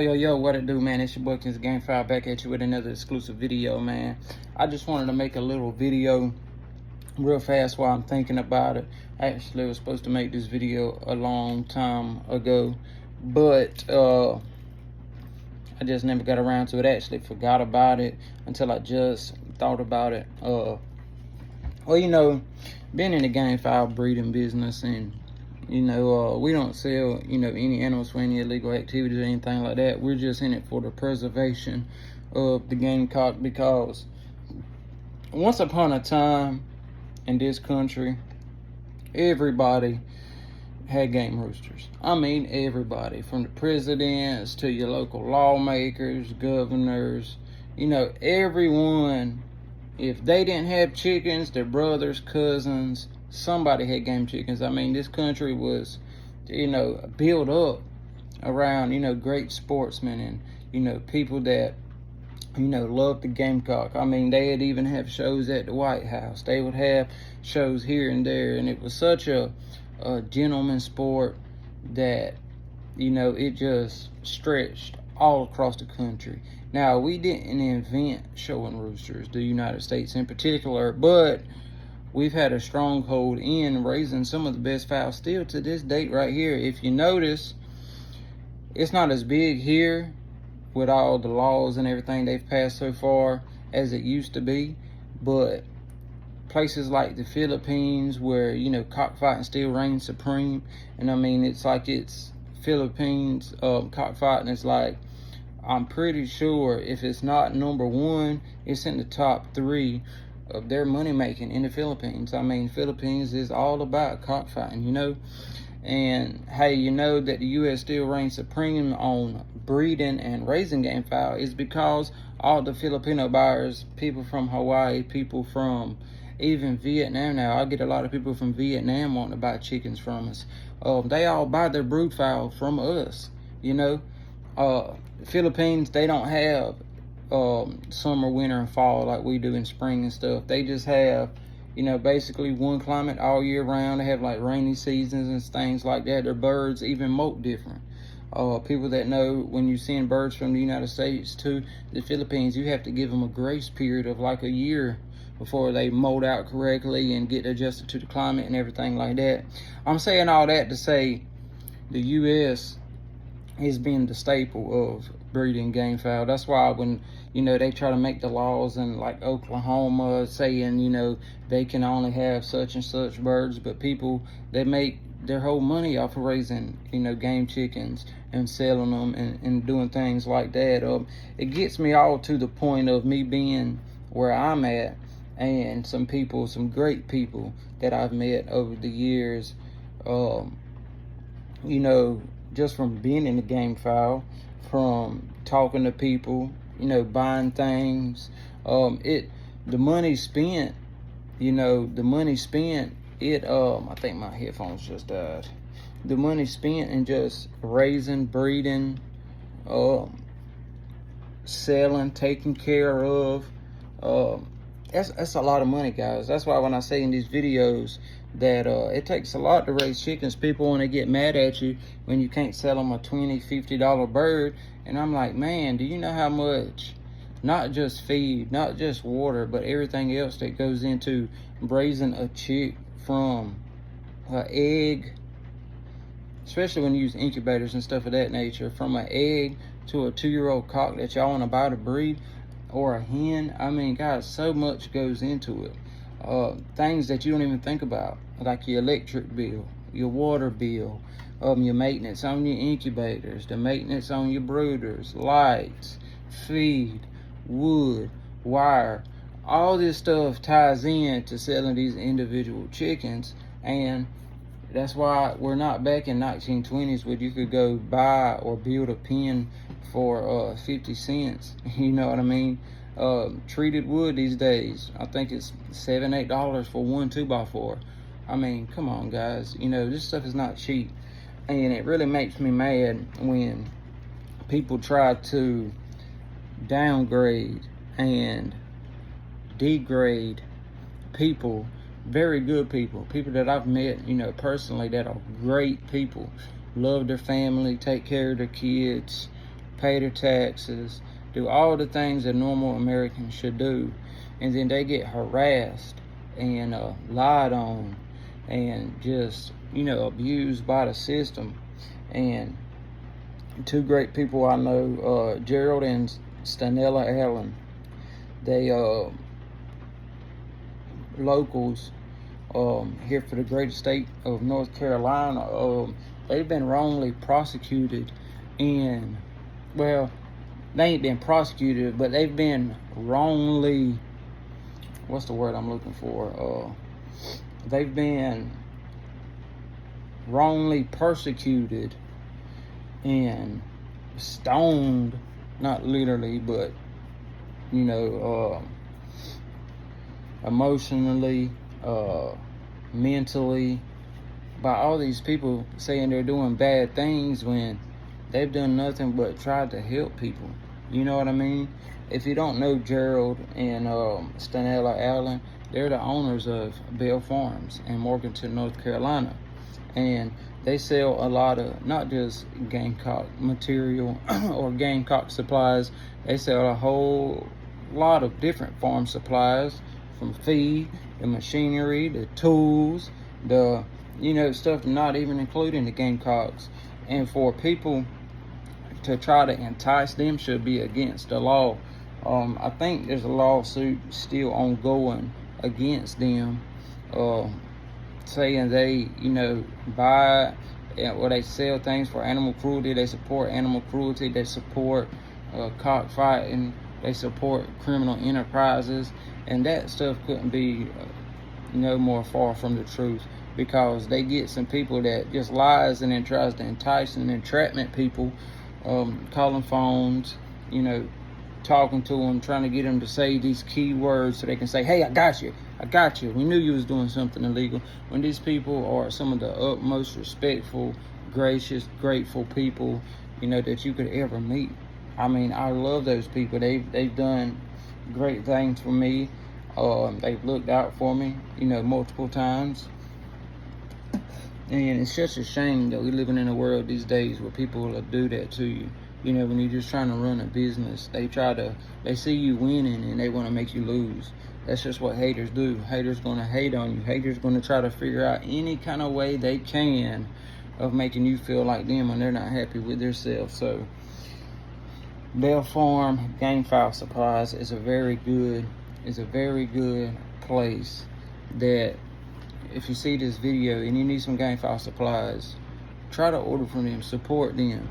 Yo, what it do, man? It's your boy Kenzie Gamefowl back at you with another exclusive video, man. I just wanted to make a little video real fast while I'm thinking about it. Actually, I was supposed to make this video a long time ago, but I just never got around to it. Actually forgot about it until I just thought about it. Well, you know, being in the gamefowl breeding business, and we don't sell, any animals for any illegal activities or anything like that. We're just in it for the preservation of the gamecock, because once upon a time in this country, everybody had game roosters. I mean, everybody, from the presidents to your local lawmakers, governors, everyone. If they didn't have chickens, their brothers, cousins, somebody had game chickens. I mean, this country was, built up around, great sportsmen and, people that, loved the gamecock. I mean, they'd even have shows at the White House. They would have shows here and there, and it was such a gentleman's sport that, it just stretched all across the country. Now, we didn't invent showing roosters, the United States in particular, but we've had a stronghold in raising some of the best fowl still to this date right here. If you notice, it's not as big here with all the laws and everything they've passed so far as it used to be, but places like the Philippines where, cockfighting still reigns supreme, and I mean, it's like it's Philippines cockfighting is like, I'm pretty sure if it's not number one, it's in the top 3 of their money making in the Philippines. I mean, Philippines is all about cockfighting, and hey, that the U.S. still reigns supreme on breeding and raising gamefowl is because all the Filipino buyers, people from Hawaii, people from even Vietnam. Now, I get a lot of people from Vietnam wanting to buy chickens from us. They all buy their brood fowl from us. Philippines, they don't have summer, winter, and fall like we do in spring and stuff. They just have, basically one climate all year round. They have like rainy seasons and things like that. Their birds even molt different. People that know, when you send birds from the United States to the Philippines, you have to give them a grace period of like a year before they molt out correctly and get adjusted to the climate and everything like that. I'm saying all that to say the U.S. has been the staple of breeding gamefowl. That's why when, they try to make the laws in like Oklahoma saying, they can only have such and such birds, but people, they make their whole money off of raising, game chickens and selling them and doing things like that. It gets me all to the point of me being where I'm at, and some people, some great people that I've met over the years, just from being in the gamefowl, from talking to people, buying things, the money spent, I think my headphones just died. The money spent in just raising, breeding, selling, taking care of, that's a lot of money, guys. That's why when I say in these videos that it takes a lot to raise chickens, people want to get mad at you when you can't sell them a $20, $50 bird. And I'm like, man, do you know how much, not just feed, not just water, but everything else that goes into raising a chick from an egg, especially when you use incubators and stuff of that nature, from an egg to a 2-year-old cock that y'all want to buy to breed, or a hen. I mean, guys, so much goes into it. Things that you don't even think about, like your electric bill, your water bill, your maintenance on your incubators, the maintenance on your brooders, lights, feed, wood, wire. All this stuff ties in to selling these individual chickens, and that's why we're not back in 1920s where you could go buy or build a pen for 50 cents. You know what I mean? Treated wood these days, I think it's $7, $8 for one 2x4. I mean, come on, guys. This stuff is not cheap, and it really makes me mad when people try to downgrade and degrade people, very good people that I've met, personally, that are great people, love their family, take care of their kids, pay their taxes, do all the things that normal Americans should do, and then they get harassed and lied on and just, abused by the system. And two great people I know, Gerald and Stanella Allen, they locals here for the great state of North Carolina. They've been wrongly prosecuted, and well, they ain't been prosecuted, but they've been wrongly, what's the word I'm looking for? They've been wrongly persecuted and stoned, not literally, but emotionally, mentally, by all these people saying they're doing bad things when they've done nothing but tried to help people. You know what I mean? If you don't know Gerald and Stanella Allen, they're the owners of Belle Farms in Morganton, North Carolina. And they sell a lot of, not just Gamecock material or Gamecock supplies, they sell a whole lot of different farm supplies, from feed, the machinery, the tools, the stuff not even including the Gamecocks. And for people to try to entice them should be against the law. I think there's a lawsuit still ongoing against them, saying they buy or they sell things for animal cruelty. They support animal cruelty. They support cockfighting. They support criminal enterprises, and that stuff couldn't be no more far from the truth, because they get some people that just lies and then tries to entice and entrapment people, calling phones, talking to them, trying to get them to say these key words so they can say, hey, I got you, we knew you was doing something illegal, when these people are some of the utmost respectful, gracious, grateful people that you could ever meet. I mean, I love those people. They've done great things for me. They've looked out for me, multiple times. And it's such a shame that we're living in a world these days where people will do that to you. When you're just trying to run a business, they see you winning and they want to make you lose. That's just what haters do. Haters gonna hate on you. Haters gonna try to figure out any kind of way they can of making you feel like them when they're not happy with themselves. So Belle Farm Gamefowl Supplies is a very good place that, if you see this video and you need some Gamefowl supplies, try to order from them, support them,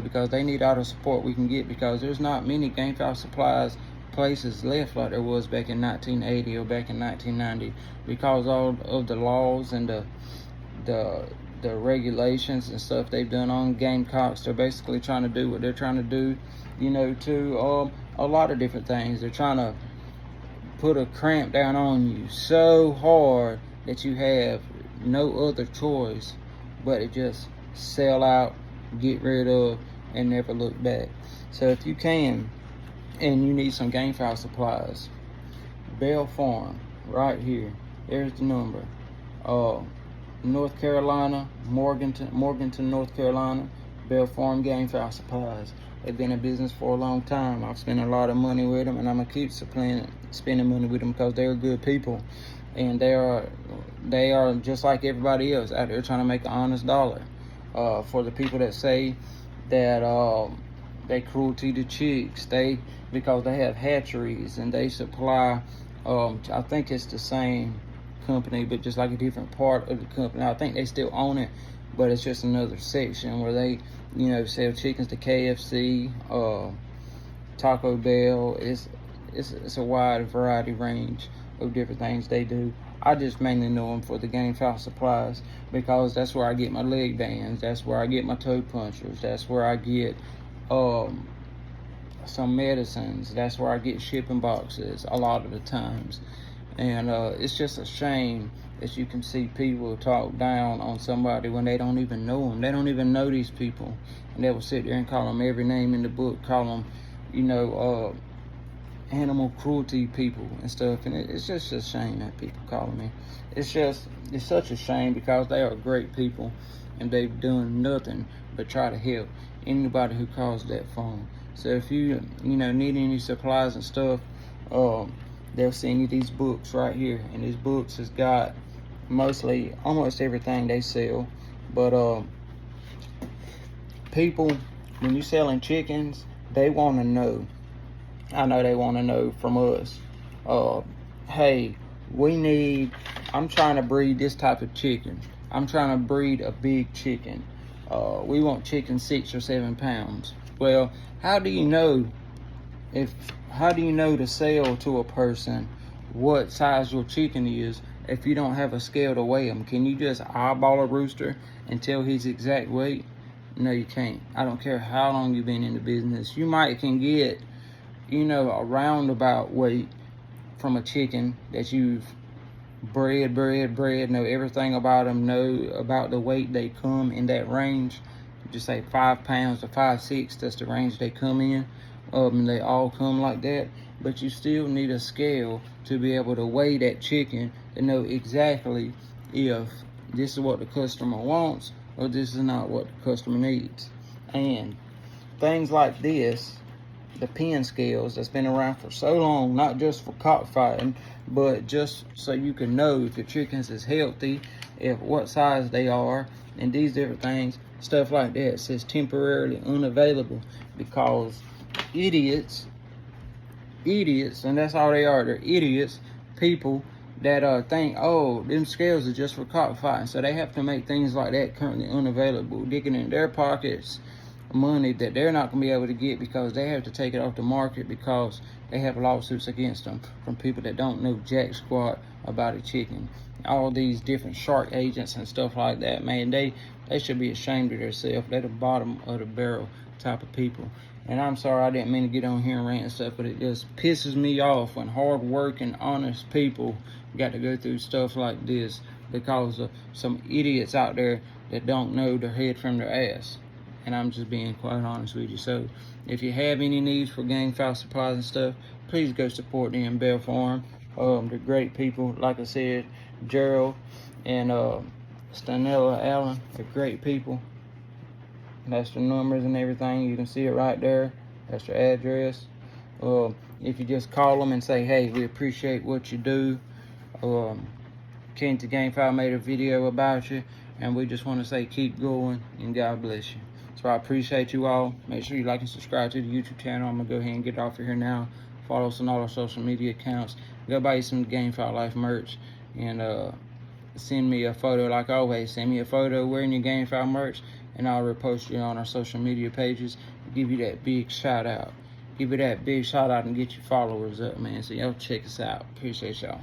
because they need all the support we can get, because there's not many Gamefowl supplies places left like there was back in 1980 or back in 1990, because all of the laws and the regulations and stuff they've done on Gamecocks. They're basically trying to do what they're trying to do, to a lot of different things. They're trying to put a cramp down on you so hard that you have no other choice but to just sell out, get rid of, and never look back. So if you can, and you need some Gamefowl supplies, Belle Farm, right here. There's the number. North Carolina, Morganton, North Carolina, Belle Farm Gamefowl Supplies. They've been in business for a long time. I've spent a lot of money with them, and I'm gonna keep spending money with them because they're good people, and they are just like everybody else out there trying to make an honest dollar. For the people that say that they cruelty to chicks, because they have hatcheries and they supply. I think it's the same company, but just like a different part of the company. I think they still own it, but it's just another section where they sell chickens to KFC, Taco Bell. It's a wide variety range of different things they do. I just mainly know them for the Gamefowl supplies, because that's where I get my leg bands, that's where I get my toe punchers, that's where I get some medicines, that's where I get shipping boxes a lot of the times. And it's just a shame that you can see people talk down on somebody when they don't even know them. They don't even know these people, and they will sit there and call them every name in the book, call them, animal cruelty people and stuff. And it's just a shame that people call me. It's such a shame, because they are great people and they've done nothing but try to help. anybody who calls that phone. So if you need any supplies and stuff, they'll send you these books right here, and these books has got almost everything they sell. But people, when you're selling chickens, they want to know. I know they want to know from us. Hey, I'm trying to breed this type of chicken. I'm trying to breed a big chicken. We want chicken 6 or 7 pounds. Well, how do you know to sell to a person what size your chicken is if you don't have a scale to weigh them? Can you just eyeball a rooster and tell his exact weight? No, you can't. I don't care how long you've been in the business. You can get, a roundabout weight from a chicken that you've bred, know everything about them, know about the weight they come in, that range. Just say 5 pounds to 5'6", that's the range they come in. And they all come like that. But you still need a scale to be able to weigh that chicken to know exactly if this is what the customer wants or this is not what the customer needs. And things like this, the pen scales that's been around for so long, not just for cockfighting, but just so you can know if your chickens is healthy, what size they are, and these different things, stuff like that. It says temporarily unavailable because idiots, and that's all they are. They're idiots, people that think, oh, them scales are just for cockfighting. So they have to make things like that currently unavailable, digging in their pockets money that they're not going to be able to get because they have to take it off the market because they have lawsuits against them from people that don't know jack squat about a chicken. All these different shark agents and stuff like that, man, they should be ashamed of themselves. They're the bottom of the barrel type of people. And I'm sorry, I didn't mean to get on here and rant and stuff, but it just pisses me off when hard-working, honest people got to go through stuff like this because of some idiots out there that don't know their head from their ass. And I'm just being quite honest with you. So if you have any needs for Gamefowl supplies and stuff, please go support them, Belle Farm. They're great people. Like I said, Gerald and Stanella Allen, they're great people. That's their numbers and everything. You can see it right there. That's their address. If you just call them and say, hey, we appreciate what you do. Kenzie Gamefowl made a video about you, and we just want to say keep going and God bless you. So I appreciate you all. Make sure you like and subscribe to the YouTube channel. I'm going to go ahead and get off of here now. Follow us on all our social media accounts. Go buy you some Gamefowl Life merch. And send me a photo, like always. Send me a photo wearing your Gamefowl merch, and I'll repost you on our social media pages. Give you that big shout out. Give you that big shout out and get your followers up, man. So y'all check us out. Appreciate y'all.